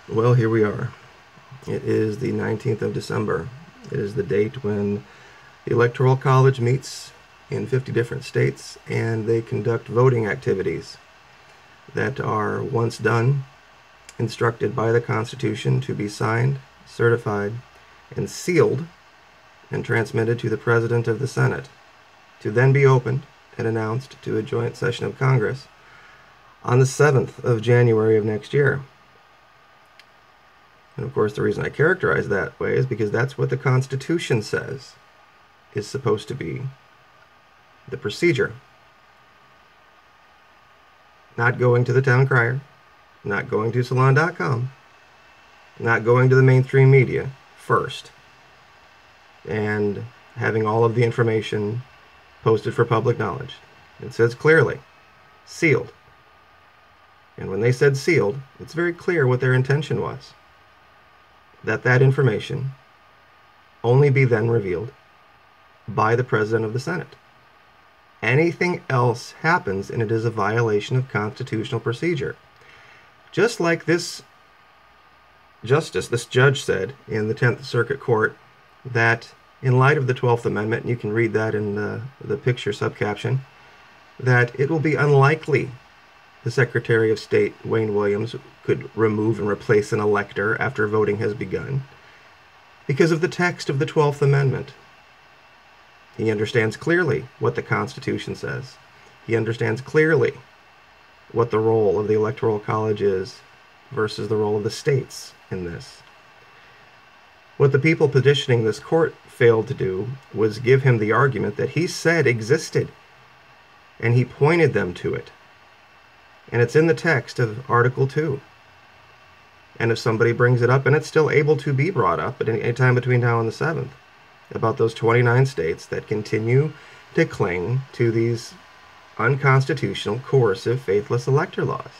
Well, here we are. It is the 19th of December. It is the date when the Electoral College meets in 50 different states and they conduct voting activities that are, once done, instructed by the Constitution to be signed, certified, and sealed and transmitted to the President of the Senate, to then be opened and announced to a joint session of Congress on the 7th of January of next year. And of course, the reason I characterize that way is because that's what the Constitution says is supposed to be the procedure. Not going to the town crier, not going to salon.com, not going to the mainstream media first, and having all of the information posted for public knowledge. It says clearly, sealed. And when they said sealed, it's very clear what their intention was. That information only be then revealed by the President of the Senate. Anything else happens and it is a violation of constitutional procedure. Just like this judge said in the 10th Circuit Court that in light of the 12th Amendment, and you can read that in the picture subcaption, that it will be unlikely the Secretary of State, Wayne Williams, could remove and replace an elector after voting has begun because of the text of the 12th Amendment. He understands clearly what the Constitution says. He understands clearly what the role of the Electoral College is versus the role of the states in this. What the people petitioning this court failed to do was give him the argument that he said existed, and he pointed them to it. And it's in the text of Article 2. And if somebody brings it up, and it's still able to be brought up at any time between now and the 7th, about those 29 states that continue to cling to these unconstitutional, coercive, faithless elector laws.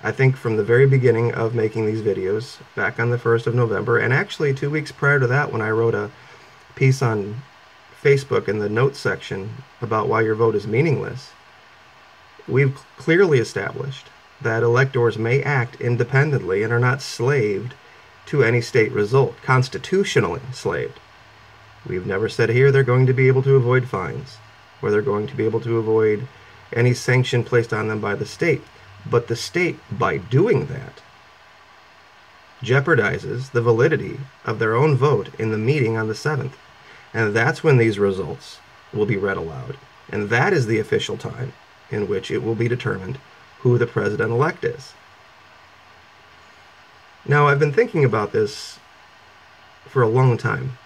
I think from the very beginning of making these videos, back on the 1st of November, and actually 2 weeks prior to that when I wrote a piece on Facebook in the notes section about why your vote is meaningless, we've clearly established that electors may act independently and are not slaved to any state result, constitutionally slaved. We've never said here they're going to be able to avoid fines, or they're going to be able to avoid any sanction placed on them by the state. But the state, by doing that, jeopardizes the validity of their own vote in the meeting on the 7th. And that's when these results will be read aloud. And that is the official time in which it will be determined who the president-elect is. Now, I've been thinking about this for a long time,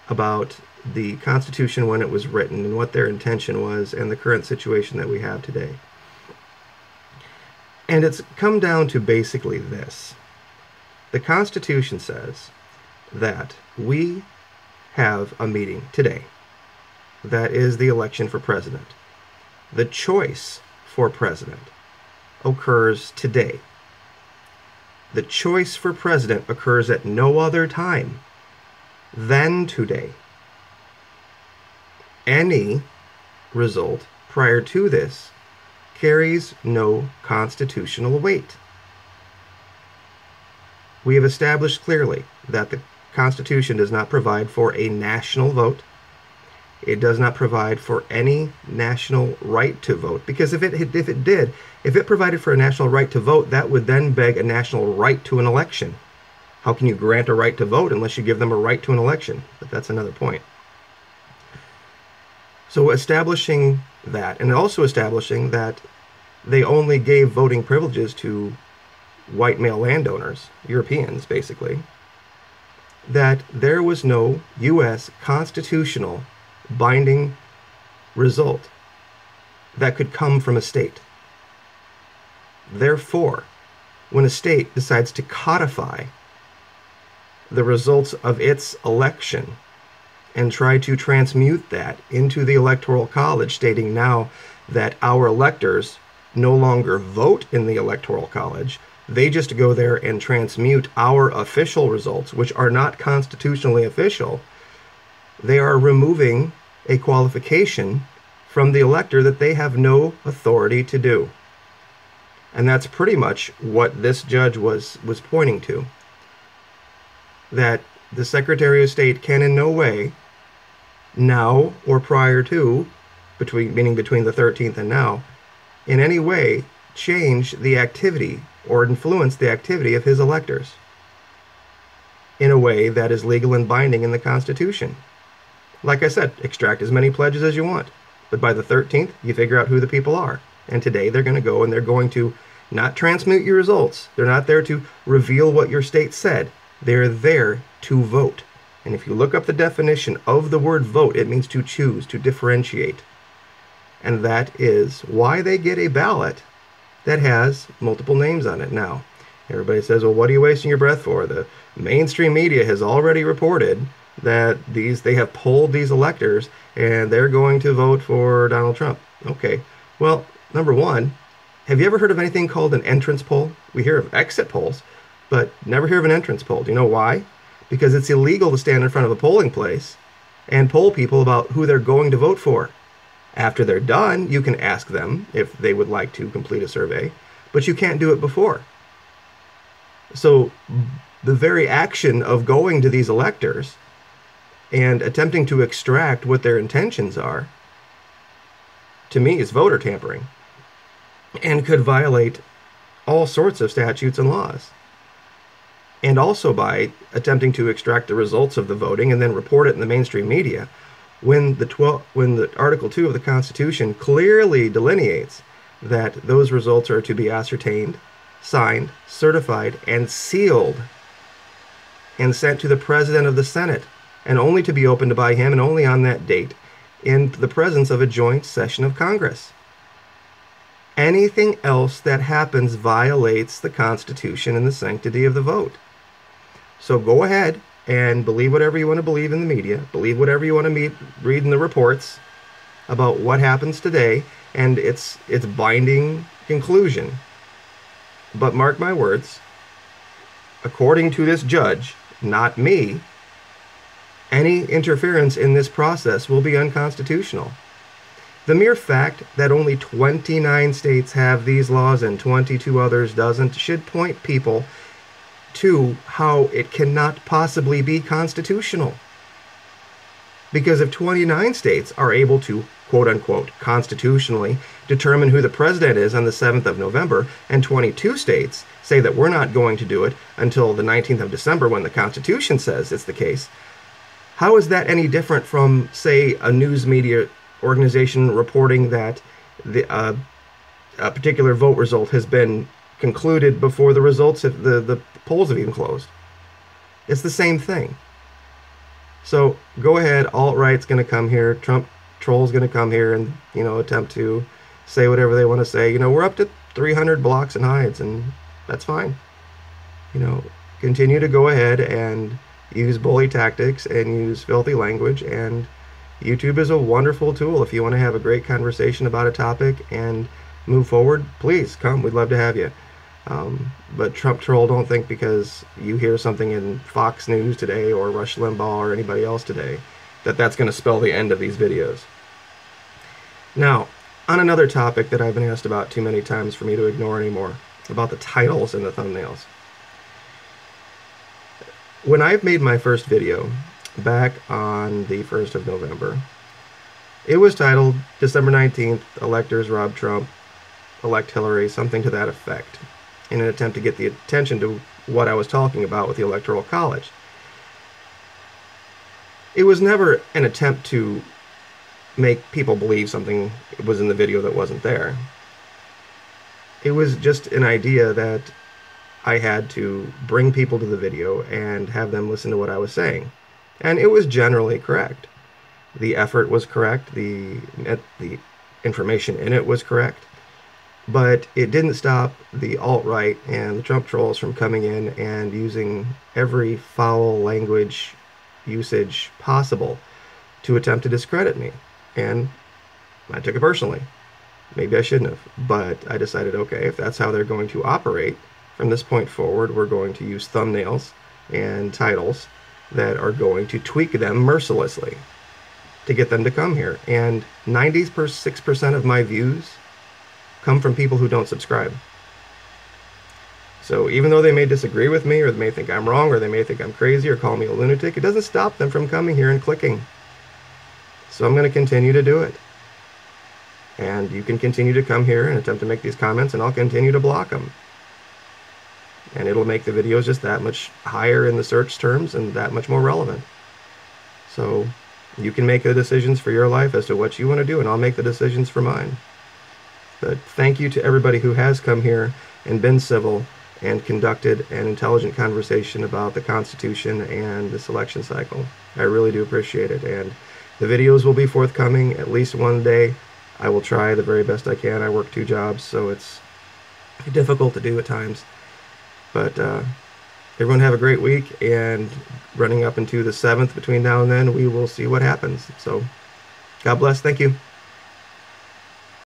about the Constitution when it was written and what their intention was and the current situation that we have today. And it's come down to basically this. The Constitution says that we have a meeting today. That is the election for president. The choice for president occurs today. The choice for president occurs at no other time than today. Any result prior to this carries no constitutional weight. We have established clearly that the Constitution does not provide for a national vote. It does not provide for any national right to vote, because if it provided for a national right to vote, that would then beg a national right to an election. How can you grant a right to vote unless you give them a right to an election? But that's another point. So establishing that, and also establishing that they only gave voting privileges to white male landowners, Europeans basically, that there was no U.S. constitutional binding result that could come from a state. Therefore, when a state decides to codify the results of its election and try to transmute that into the Electoral College, stating now that our electors no longer vote in the Electoral College, they just go there and transmute our official results, which are not constitutionally official, they are removing a qualification from the elector that they have no authority to do. And that's pretty much what this judge was pointing to. That the Secretary of State can in no way, now or prior to, meaning between the 13th and now, in any way change the activity or influence the activity of his electors in a way that is legal and binding in the Constitution. Like I said, extract as many pledges as you want, but by the 13th, you figure out who the people are. And today they're going to go and they're going to not transmute your results. They're not there to reveal what your state said. They're there to vote. And if you look up the definition of the word vote, it means to choose, to differentiate. And that is why they get a ballot that has multiple names on it now. Everybody says, well, what are you wasting your breath for? The mainstream media has already reported that they have polled these electors and they're going to vote for Donald Trump. Okay, well, number one, have you ever heard of anything called an entrance poll? We hear of exit polls, but never hear of an entrance poll. Do you know why? Because it's illegal to stand in front of a polling place and poll people about who they're going to vote for. After they're done, you can ask them if they would like to complete a survey, but you can't do it before. So the very action of going to these electors and attempting to extract what their intentions are, to me, is voter tampering and could violate all sorts of statutes and laws. And also by attempting to extract the results of the voting and then report it in the mainstream media, when the Article 2 of the Constitution clearly delineates that those results are to be ascertained, signed, certified, and sealed, and sent to the President of the Senate, and only to be opened by him and only on that date in the presence of a joint session of Congress. Anything else that happens violates the Constitution and the sanctity of the vote. So go ahead and believe whatever you want to believe in the media, believe whatever you want to read in the reports about what happens today and its binding conclusion. But mark my words, according to this judge, not me, any interference in this process will be unconstitutional. The mere fact that only 29 states have these laws and 22 others doesn't should point people to how it cannot possibly be constitutional. Because if 29 states are able to, quote-unquote, constitutionally determine who the president is on the 7th of November, and 22 states say that we're not going to do it until the 19th of December when the Constitution says it's the case, how is that any different from, say, a news media organization reporting that a particular vote result has been concluded before the results of the polls have even closed? It's the same thing. So go ahead, alt-right's going to come here, Trump troll's going to come here and, attempt to say whatever they want to say. We're up to 300 blocks and hides, and that's fine. Continue to go ahead and use bully tactics and use filthy language, and YouTube is a wonderful tool. If you want to have a great conversation about a topic and move forward, please come. We'd love to have you. But Trump troll, don't think because you hear something in Fox News today or Rush Limbaugh or anybody else today that that's going to spell the end of these videos. Now, on another topic that I've been asked about too many times for me to ignore anymore, about the titles and the thumbnails. When I've made my first video back on the 1st of November, it was titled December 19th, Electors Rob Trump, Elect Hillary, something to that effect, in an attempt to get the attention to what I was talking about with the Electoral College. It was never an attempt to make people believe something was in the video that wasn't there. It was just an idea that I had to bring people to the video and have them listen to what I was saying. And it was generally correct. The effort was correct, the information in it was correct. But it didn't stop the alt-right and the Trump trolls from coming in and using every foul language usage possible to attempt to discredit me. And I took it personally. Maybe I shouldn't have, but I decided, okay, if that's how they're going to operate, from this point forward, we're going to use thumbnails and titles that are going to tweak them mercilessly to get them to come here. And 96% of my views come from people who don't subscribe. So even though they may disagree with me, or they may think I'm wrong, or they may think I'm crazy, or call me a lunatic, it doesn't stop them from coming here and clicking. So I'm going to continue to do it. And you can continue to come here and attempt to make these comments, and I'll continue to block them. And it'll make the videos just that much higher in the search terms and that much more relevant. So you can make the decisions for your life as to what you want to do, and I'll make the decisions for mine. But thank you to everybody who has come here and been civil and conducted an intelligent conversation about the Constitution and this election cycle. I really do appreciate it. And the videos will be forthcoming at least one day. I will try the very best I can. I work 2 jobs, so it's difficult to do at times. But everyone have a great week, and running up into the 7th between now and then, we will see what happens. So God bless. Thank you.